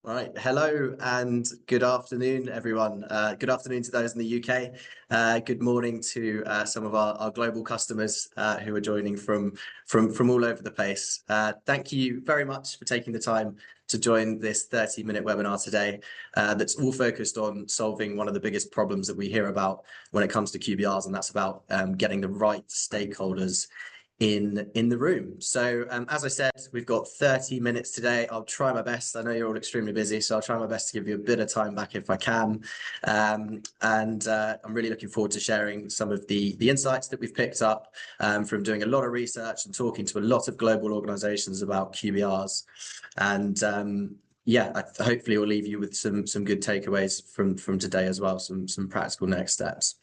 All right. Hello and good afternoon, everyone. Good afternoon to those in the UK. Good morning to some of our global customers who are joining from all over the place. Thank you very much for taking the time to join this 30-minute webinar today that's all focused on solving one of the biggest problems that we hear about when it comes to QBRs, and that's about getting the right stakeholders in the room. So as I said, we've got 30 minutes today. I'll try my best. I know you're all extremely busy, so I'll try my best to give you a bit of time back if I can. I'm really looking forward to sharing some of the insights that we've picked up from doing a lot of research and talking to a lot of global organizations about QBRs. And yeah, hopefully it'll leave you with some good takeaways from today as well, some practical next steps.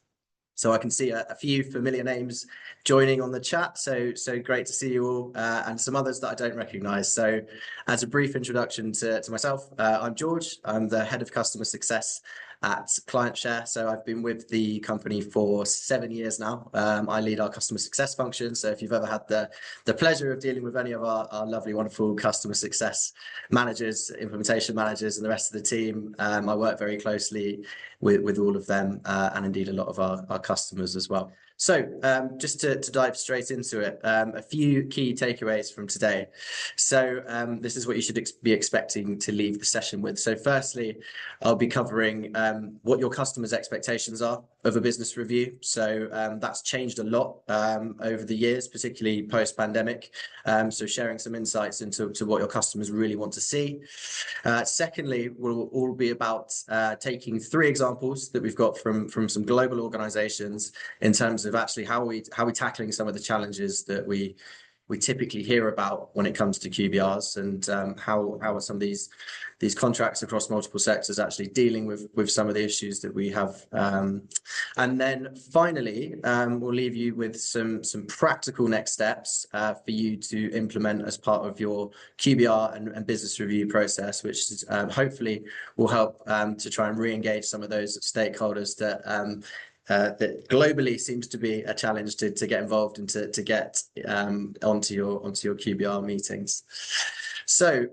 So I can see a few familiar names joining on the chat, so great to see you all, and some others that I don't recognise. So as a brief introduction to myself, I'm George. I'm the Head of Customer Success at Clientshare. So I've been with the company for 7 years now. I lead our customer success function. So if you've ever had the pleasure of dealing with any of our lovely, wonderful customer success managers, implementation managers, and the rest of the team, I work very closely with all of them, and indeed a lot of our customers as well. So just to dive straight into it, a few key takeaways from today. So this is what you should be expecting to leave the session with. So firstly, I'll be covering what your customers' expectations are of a business review. So that's changed a lot over the years, particularly post-pandemic. So sharing some insights into what your customers really want to see. Secondly, we'll all be about taking 3 examples that we've got from some global organizations in terms of actually how we tackling some of the challenges that we typically hear about when it comes to QBRs, and how are some of these contracts across multiple sectors actually dealing with some of the issues that we have. And then finally, we'll leave you with some practical next steps for you to implement as part of your QBR and business review process, which hopefully will help to try and re-engage some of those stakeholders that globally seems to be a challenge to get involved and to get onto your QBR meetings. So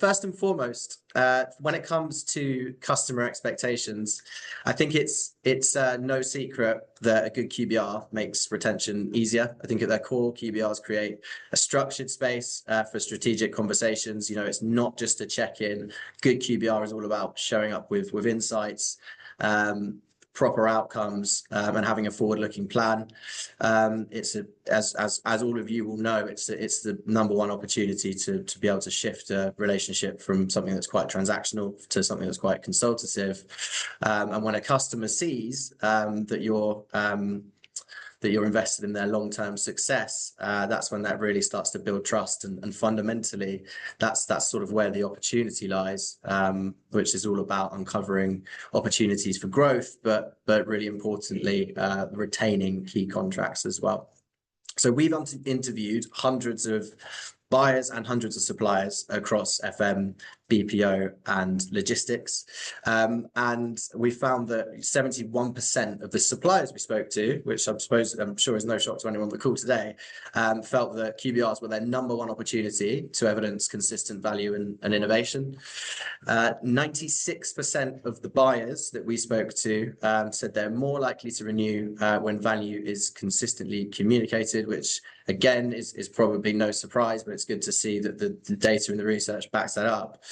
first and foremost, when it comes to customer expectations, I think it's no secret that a good QBR makes retention easier. I think at their core, QBRs create a structured space for strategic conversations. You know, it's not just a check-in. Good QBR is all about showing up with insights, proper outcomes, and having a forward-looking plan. It's as all of you will know, it's the #1 opportunity to be able to shift a relationship from something that's quite transactional to something that's quite consultative. And when a customer sees that you're invested in their long-term success, that's when that really starts to build trust, and fundamentally that's sort of where the opportunity lies, which is all about uncovering opportunities for growth, but really importantly retaining key contracts as well. So we've interviewed hundreds of buyers and hundreds of suppliers across FM, BPO and logistics. And we found that 71% of the suppliers we spoke to, which I'm sure is no shock to anyone on the call today, felt that QBRs were their #1 opportunity to evidence consistent value and innovation. 96% of the buyers that we spoke to said they're more likely to renew when value is consistently communicated, which again is probably no surprise, but it's good to see that the data and the research backs that up.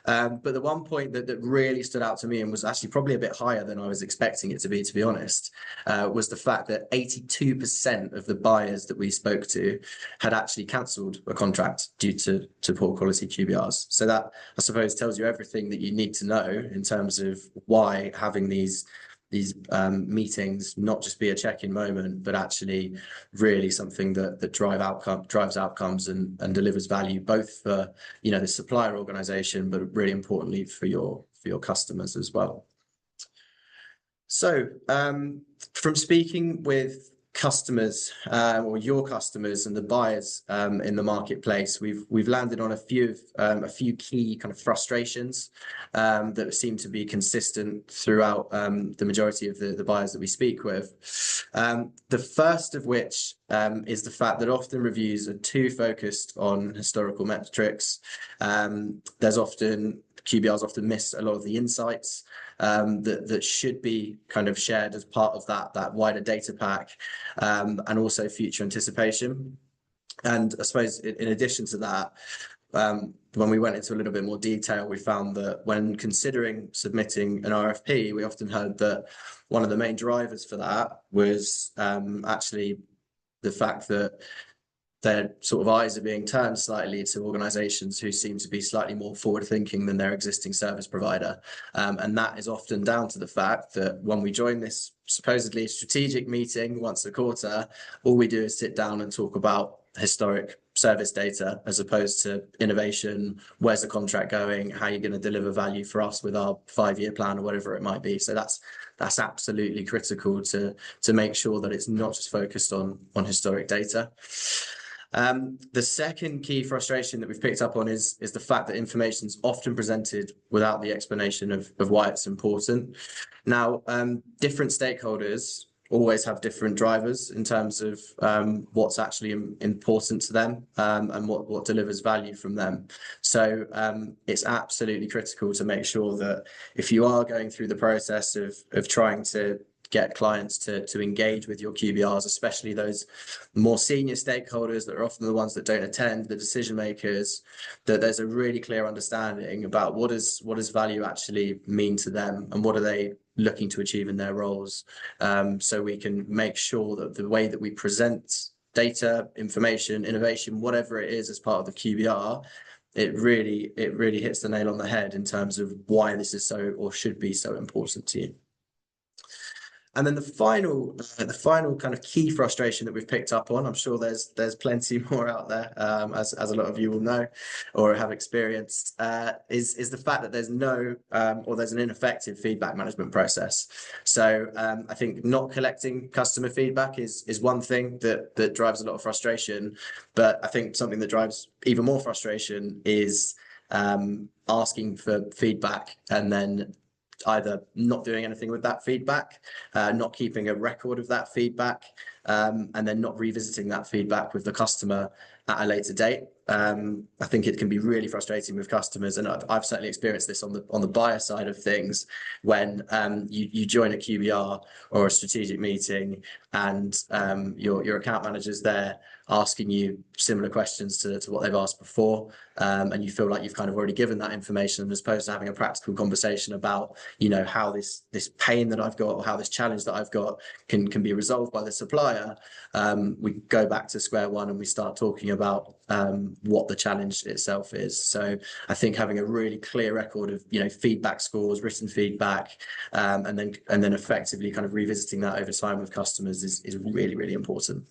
But the one point that really stood out to me, and was actually probably a bit higher than I was expecting it to be honest, was the fact that 82% of the buyers that we spoke to had actually cancelled a contract due to poor quality QBRs. So that, I suppose, tells you everything that you need to know in terms of why having these meetings not just be a check-in moment, but actually really something that drives outcomes and delivers value, both for the supplier organization, but really importantly for your customers as well. So from speaking with customers, or your customers and the buyers in the marketplace, we've landed on a few key kind of frustrations that seem to be consistent throughout the majority of the buyers that we speak with. The first of which is the fact that often reviews are too focused on historical metrics. There's often QBRs often miss a lot of the insights that should be kind of shared as part of that wider data pack, and also future anticipation. And I suppose in addition to that, when we went into a little bit more detail, we found that when considering submitting an RFP, we often heard that one of the main drivers for that was actually the fact that their sort of eyes are being turned slightly to organizations who seem to be slightly more forward thinking than their existing service provider. And that is often down to the fact that when we join this supposedly strategic meeting once a quarter, all we do is sit down and talk about historic service data as opposed to innovation. Where's the contract going? How are you going to deliver value for us with our 5-year plan or whatever it might be? So that's absolutely critical to make sure that it's not just focused on historic data. The second key frustration that we've picked up on is the fact that information is often presented without the explanation of why it's important. Now, different stakeholders always have different drivers in terms of what's actually important to them, and what delivers value from them. So it's absolutely critical to make sure that if you are going through the process of trying to get clients to engage with your QBRs, especially those more senior stakeholders that are often the ones that don't attend, the decision makers, that there's a really clear understanding about what does value actually mean to them and what are they looking to achieve in their roles, so we can make sure that the way that we present data, information, innovation, whatever it is as part of the QBR, it really hits the nail on the head in terms of why this is so or should be so important to you. And then the final kind of key frustration that we've picked up on, I'm sure there's plenty more out there, as a lot of you will know or have experienced, is the fact that there's no or there's an ineffective feedback management process. So I think not collecting customer feedback is one thing that drives a lot of frustration, but I think something that drives even more frustration is asking for feedback and then either not doing anything with that feedback, not keeping a record of that feedback, and then not revisiting that feedback with the customer at a later date. I think it can be really frustrating with customers, and I've certainly experienced this on the buyer side of things when you join a QBR or a strategic meeting and your account manager's there asking you similar questions to what they've asked before, and you feel like you've kind of already given that information, as opposed to having a practical conversation about, you know, how this pain that I've got or how this challenge that I've got can be resolved by the supplier. We go back to square one and we start talking about what the challenge itself is. So I think having a really clear record of, you know, feedback scores, written feedback, and then effectively kind of revisiting that over time with customers is really, really important.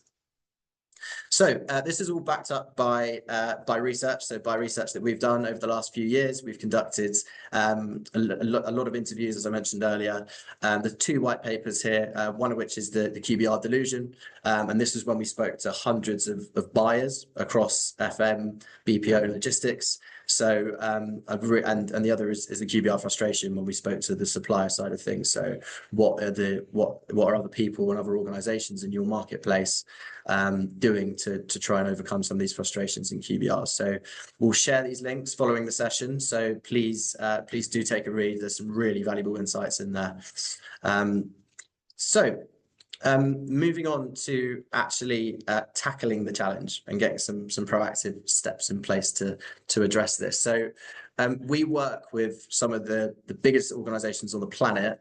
So this is all backed up by research. So by research that we've done over the last few years, we've conducted a lot of interviews, as I mentioned earlier. There's 2 white papers here, one of which is the QBR delusion, and this is when we spoke to hundreds of buyers across FM, BPO, and logistics. So and the other is the QBR frustration, when we spoke to the supplier side of things. So what are other people and other organizations in your marketplace doing to try and overcome some of these frustrations in QBR? So we'll share these links following the session, so please do take a read. There's some really valuable insights in there. Moving on to actually tackling the challenge and getting some proactive steps in place to address this. So we work with some of the biggest organizations on the planet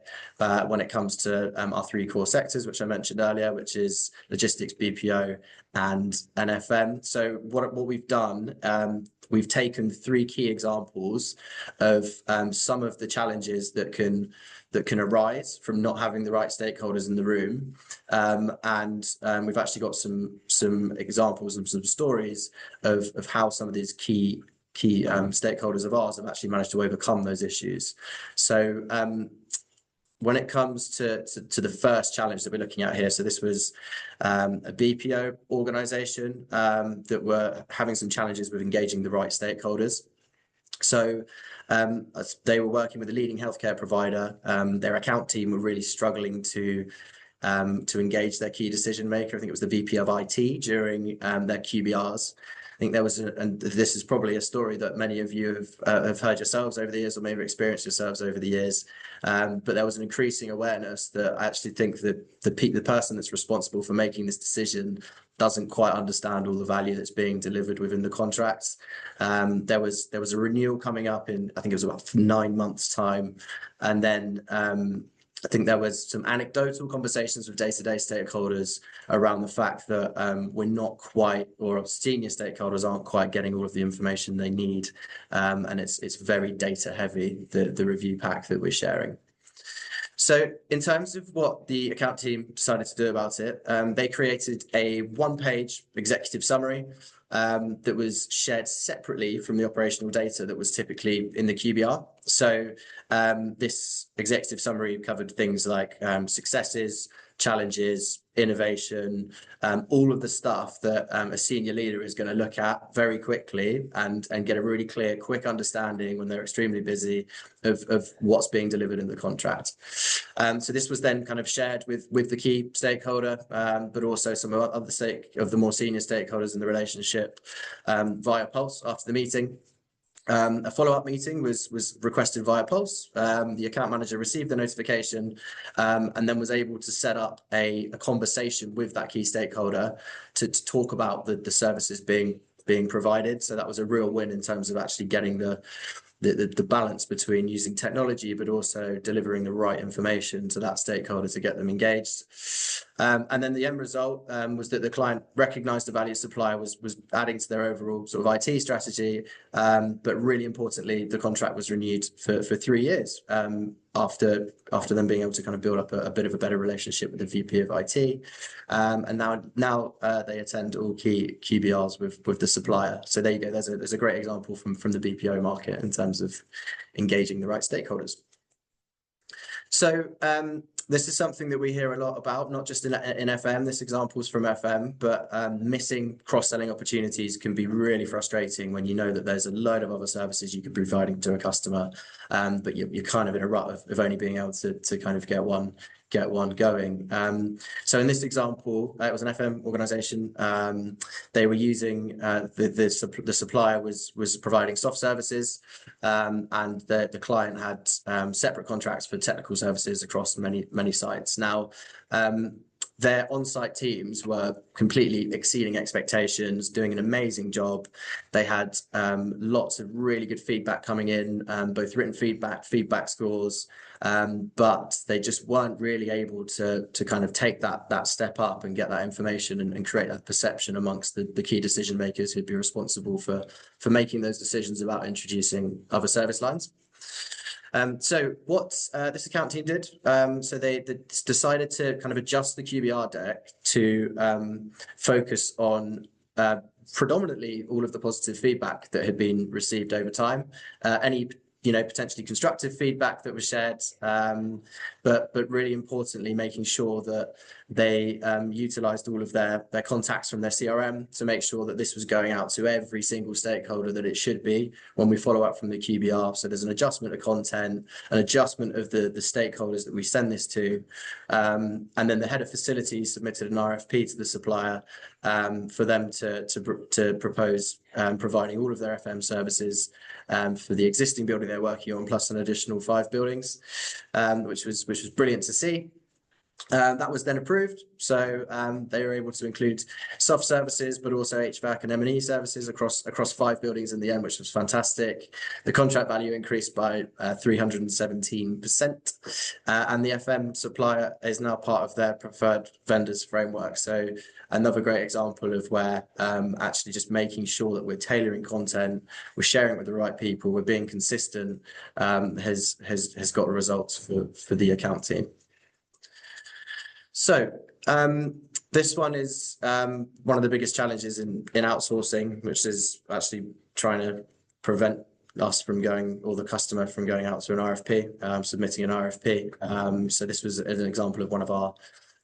when it comes to our 3 core sectors, which I mentioned earlier, which is logistics, BPO, and FM. So what we've done, we've taken 3 key examples of some of the challenges that can arise from not having the right stakeholders in the room, and we've actually got some examples and some stories of how some of these key stakeholders of ours have actually managed to overcome those issues. So when it comes to the first challenge that we're looking at here, so this was a BPO organization that were having some challenges with engaging the right stakeholders. So they were working with a leading healthcare provider. Their account team were really struggling to engage their key decision maker. I think it was the VP of IT during their QBRs. think there was, and this is probably a story that many of you have heard yourselves over the years, or maybe experienced yourselves over the years. But there was an increasing awareness that I actually think that the person that's responsible for making this decision doesn't quite understand all the value that's being delivered within the contracts. There was a renewal coming up in, I think it was about 9 months' time, and then I think there was some anecdotal conversations with day-to-day stakeholders around the fact that we're not quite, or senior stakeholders aren't quite getting all of the information they need, and it's very data heavy, the review pack that we're sharing. So in terms of what the account team decided to do about it, they created a one-page executive summary that was shared separately from the operational data that was typically in the QBR. So this executive summary covered things like successes, challenges, innovation, all of the stuff that a senior leader is going to look at very quickly and get a really clear, quick understanding when they're extremely busy of what's being delivered in the contract. So this was then kind of shared with the key stakeholder, but also some of the more senior stakeholders in the relationship via Pulse after the meeting. A follow-up meeting was requested via Pulse. The account manager received the notification and then was able to set up a conversation with that key stakeholder to talk about the services being provided. So that was a real win in terms of actually getting the balance between using technology but also delivering the right information to that stakeholder to get them engaged. And then the end result was that the client recognized the value supply was adding to their overall sort of IT strategy, but really importantly, the contract was renewed for 3 years after them being able to kind of build up a bit of a better relationship with the VP of IT. And now they attend all key QBRs with the supplier. So there you go. There's a great example from the BPO market in terms of engaging the right stakeholders. So this is something that we hear a lot about, not just in FM. This example is from FM, but missing cross-selling opportunities can be really frustrating when you know that there's a load of other services you could be providing to a customer, but you're kind of in a rut of only being able to kind of get one going. So in this example, it was an FM organization. They were using the supplier was providing soft services, and the client had separate contracts for technical services across many sites. Now, their on-site teams were completely exceeding expectations, doing an amazing job. They had lots of really good feedback coming in, both written feedback scores, but they just weren't really able to kind of take that step up and get that information and create that perception amongst the key decision makers who'd be responsible for making those decisions about introducing other service lines. So what this account team did, so they decided to kind of adjust the QBR deck to focus on predominantly all of the positive feedback that had been received over time, any potentially constructive feedback that was shared, but really importantly, making sure that they utilized all of their contacts from their CRM to make sure that this was going out to every single stakeholder that it should be when we follow up from the QBR. So there's an adjustment of content, an adjustment of the stakeholders that we send this to, and then the head of facilities submitted an RFP to the supplier for them to propose providing all of their FM services for the existing building they're working on, plus an additional 5 buildings, which was brilliant to see. That was then approved, so they were able to include soft services, but also HVAC and M&E services across 5 buildings in the end, which was fantastic. The contract value increased by 317%, and the FM supplier is now part of their preferred vendors framework. So another great example of where actually just making sure that we're tailoring content, we're sharing it with the right people, we're being consistent, has got results for the account team. So this one is one of the biggest challenges in outsourcing, which is actually trying to prevent us from the customer from going out to an RFP, submitting an RFP. So this was an example of one of our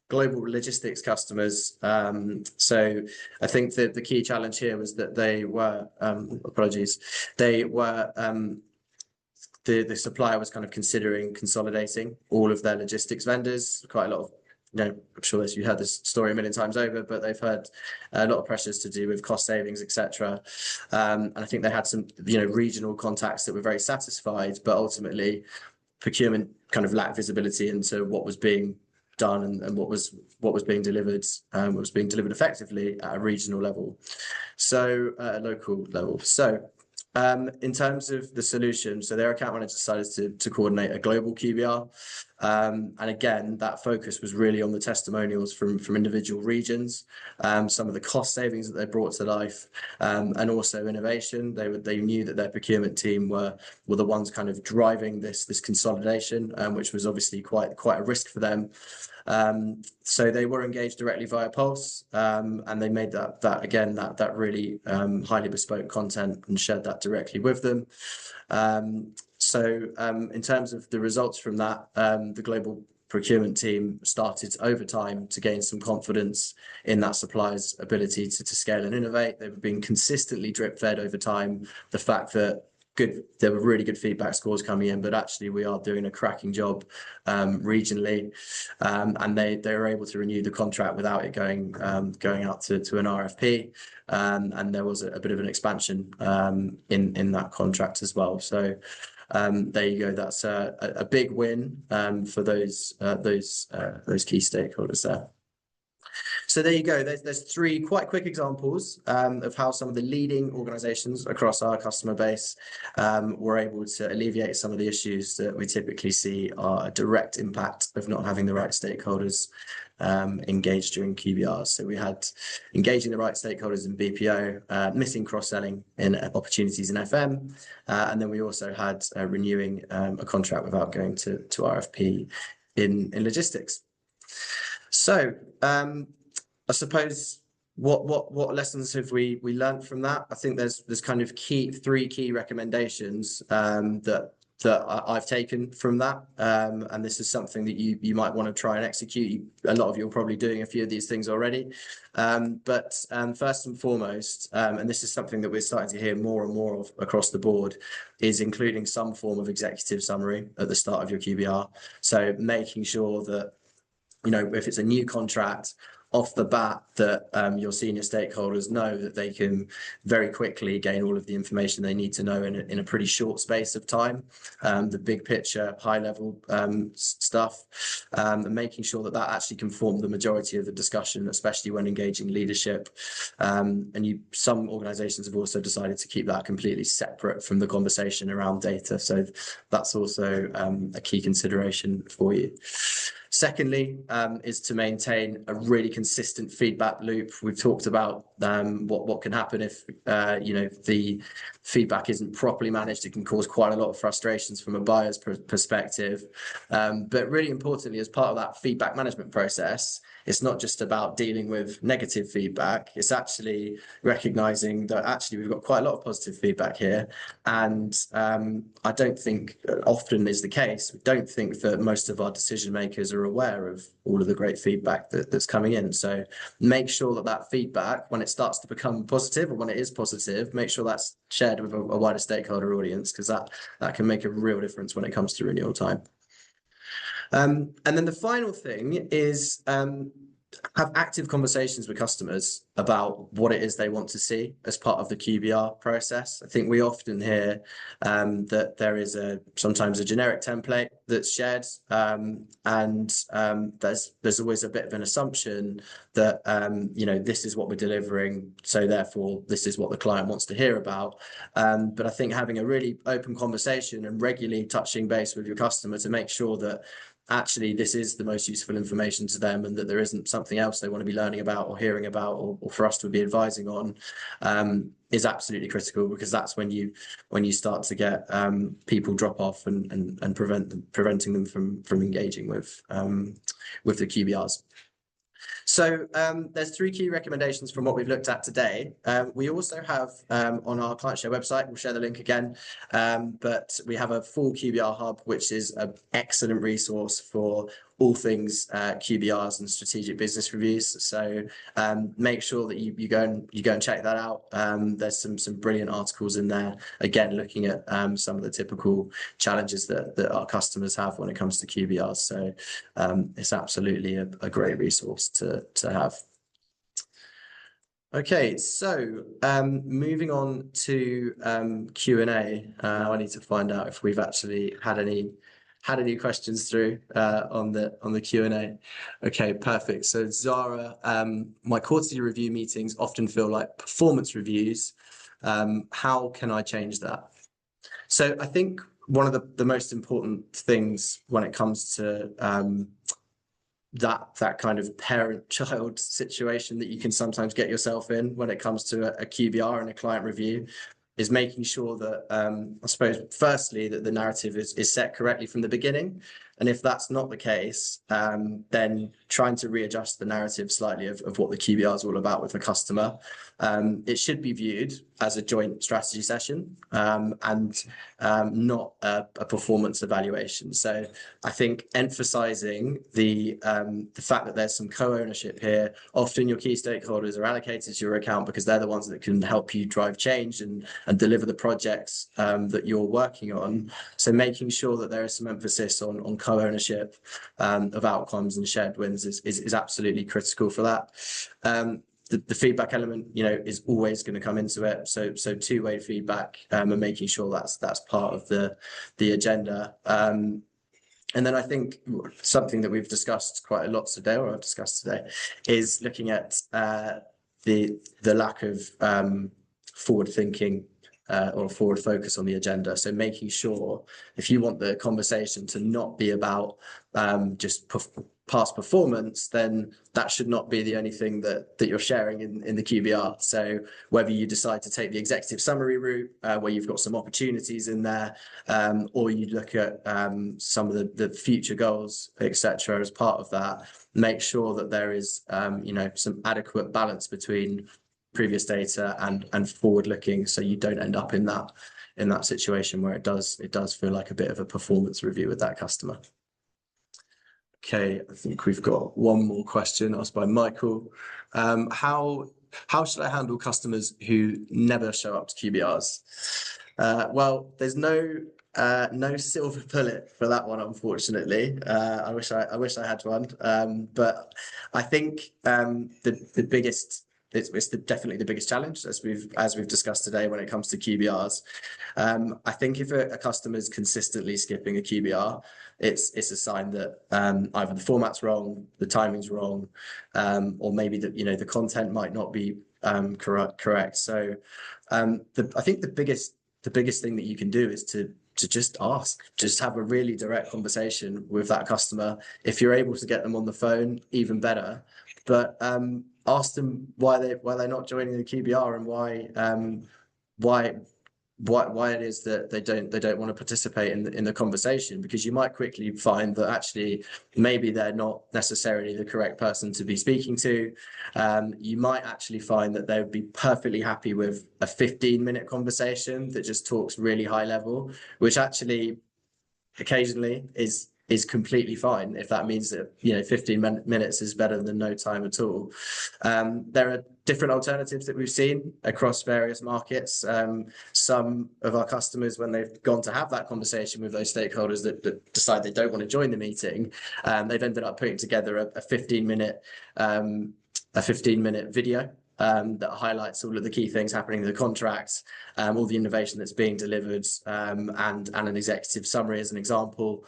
global logistics customers. So I think that the key challenge here was that they were, the supplier was kind of considering consolidating all of their logistics vendors. Quite a lot of I'm sure you heard this story a million times over, but they've heard a lot of pressures to do with cost savings, etc. And I think they had some, regional contacts that were very satisfied, but ultimately procurement kind of lacked visibility into what was being done and what was being delivered, effectively at a regional level, so at a local level. So in terms of the solution, so their account manager decided to coordinate a global QBR. And again, that focus was really on the testimonials from individual regions, some of the cost savings that they brought to life, and also innovation. They knew that their procurement team were the ones kind of driving this consolidation, which was obviously quite a risk for them. So they were engaged directly via Pulse, and they made that really highly bespoke content and shared that directly with them. So in terms of the results from that, the global procurement team started over time to gain some confidence in that supplier's ability to scale and innovate. They've been consistently drip fed over time the fact that there were really good feedback scores coming in, but actually we are doing a cracking job regionally, and they were able to renew the contract without it going out to an RFP, and there was a bit of an expansion in that contract as well. So there you go. That's a big win for those key stakeholders there. So there you go. There's three quite quick examples of how some of the leading organizations across our customer base were able to alleviate some of the issues that we typically see are a direct impact of not having the right stakeholders engaged during QBRs. So we had engaging the right stakeholders in BPO, missing cross-selling in opportunities in FM, and then we also had renewing a contract without going to RFP in logistics. So I suppose what lessons have we learned from that? I think there's kind of three key recommendations that I've taken from that, and this is something that you might want to try and execute. A lot of you are probably doing a few of these things already, but first and foremost, and this is something that we're starting to hear more and more of across the board, is including some form of executive summary at the start of your QBR. So making sure that, if it's a new contract, off the bat, that your senior stakeholders know that they can very quickly gain all of the information they need to know in a pretty short space of time, the big picture, high level stuff, and making sure that actually can form the majority of the discussion, especially when engaging leadership. And some organizations have also decided to keep that completely separate from the conversation around data. So that's also a key consideration for you. Secondly, is to maintain a really consistent feedback loop. We've talked about what can happen if the feedback isn't properly managed. It can cause quite a lot of frustrations from a buyer's perspective. But really importantly, as part of that feedback management process, it's not just about dealing with negative feedback. It's actually recognizing that actually we've got quite a lot of positive feedback here. And I don't think often is the case. We don't think that most of our decision makers are aware of all of the great feedback that's coming in. So make sure that feedback, when it starts to become positive, or when it is positive, make sure that's shared with a wider stakeholder audience, because that can make a real difference when it comes to renewal time. And then the final thing is have active conversations with customers about what it is they want to see as part of the QBR process. I think we often hear that there is sometimes a generic template that's shared, and there's always a bit of an assumption that this is what we're delivering, so therefore this is what the client wants to hear about. But I think having a really open conversation and regularly touching base with your customer to make sure that actually this is the most useful information to them, and that there isn't something else they want to be learning about or hearing about, or for us to be advising on, is absolutely critical, because that's when you start to get people drop off and preventing them from engaging with the QBRs. So there's three key recommendations from what we've looked at today. We also have on our Clientshare website, we'll share the link again, but we have a full QBR hub, which is an excellent resource for all things QBRs and strategic business reviews. So make sure that you go and check that out. There's some brilliant articles in there, again, looking at some of the typical challenges that our customers have when it comes to QBRs. So it's absolutely a great resource to have. Okay, so moving on to Q&A. I need to find out if we've actually had any questions through on the Q&A. Okay, perfect. So Zara, my quarterly review meetings often feel like performance reviews. How can I change that? So I think one of the most important things when it comes to that kind of parent-child situation that you can sometimes get yourself in when it comes to a QBR and a client review is making sure that, I suppose, firstly, that the narrative is set correctly from the beginning. And if that's not the case, then trying to readjust the narrative slightly of what the QBR is all about with the customer. It should be viewed as a joint strategy session and not a performance evaluation. So I think emphasizing the fact that there's some co-ownership here. Often your key stakeholders are allocated to your account because they're the ones that can help you drive change and deliver the projects that you're working on. So making sure that there is some emphasis on co-ownership of outcomes and shared wins is absolutely critical for that. The feedback element, is always going to come into it. So two-way feedback and making sure that's part of the agenda. And then I think something that we've discussed quite a lot today, or I've discussed today, is looking at the lack of forward thinking or forward focus on the agenda. So making sure if you want the conversation to not be about just past performance, then that should not be the only thing that you're sharing in the QBR. So whether you decide to take the executive summary route, where you've got some opportunities in there, or you look at some of the future goals, etc., as part of that, make sure that there is some adequate balance between previous data and forward looking, so you don't end up in that situation where it does feel like a bit of a performance review with that customer. Okay, I think we've got one more question asked by Michael. How should I handle customers who never show up to QBRs? Well, there's no silver bullet for that one, unfortunately. I wish I had one, but I think the biggest. It's definitely the biggest challenge as we've discussed today when it comes to QBRs. I think if a customer is consistently skipping a QBR, it's a sign that either the format's wrong, the timing's wrong, or maybe the content might not be correct. So I think the biggest thing that you can do is to just have a really direct conversation with that customer. If you're able to get them on the phone, even better. But ask them why they're not joining the QBR and why it is that they don't want to participate in the conversation, because you might quickly find that actually maybe they're not necessarily the correct person to be speaking to. You might actually find that they would be perfectly happy with a 15-minute conversation that just talks really high level, which actually occasionally is completely fine if that means that 15 minutes is better than no time at all. There are different alternatives that we've seen across various markets. Some of our customers, when they've gone to have that conversation with those stakeholders that decide they don't want to join the meeting, they've ended up putting together a 15-minute video that highlights all of the key things happening in the contract, all the innovation that's being delivered, and an executive summary as an example.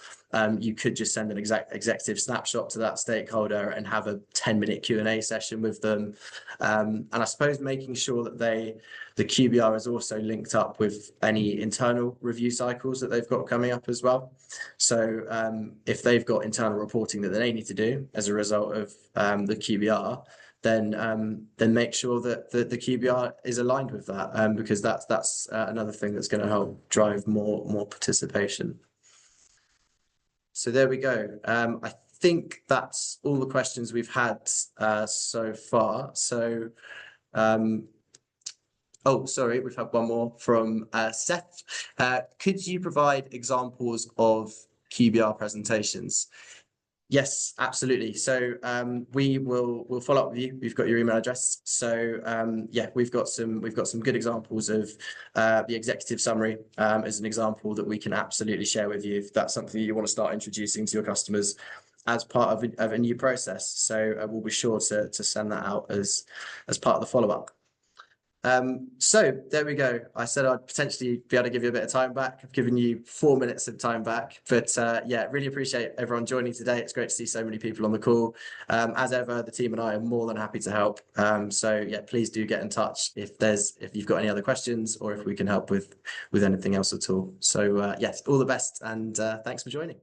You could just send an executive snapshot to that stakeholder and have a 10-minute Q&A session with them. And I suppose making sure that the QBR is also linked up with any internal review cycles that they've got coming up as well. So if they've got internal reporting that they need to do as a result of the QBR, then make sure that the QBR is aligned with that, because that's another thing that's going to help drive more participation. So there we go. I think that's all the questions we've had so far. So, oh, sorry, we've had one more from Seth. Could you provide examples of QBR presentations? Yes, absolutely. So we'll follow up with you. We've got your email address. So yeah, we've got some good examples of the executive summary as an example that we can absolutely share with you if that's something you want to start introducing to your customers as part of a new process. So we'll be sure to send that out as part of the follow up. So there we go. I said I'd potentially be able to give you a bit of time back. I've given you 4 minutes of time back, but yeah, really appreciate everyone joining today. It's great to see so many people on the call. As ever, the team and I are more than happy to help. So yeah, please do get in touch if you've got any other questions or if we can help with anything else at all. So yes, all the best and thanks for joining.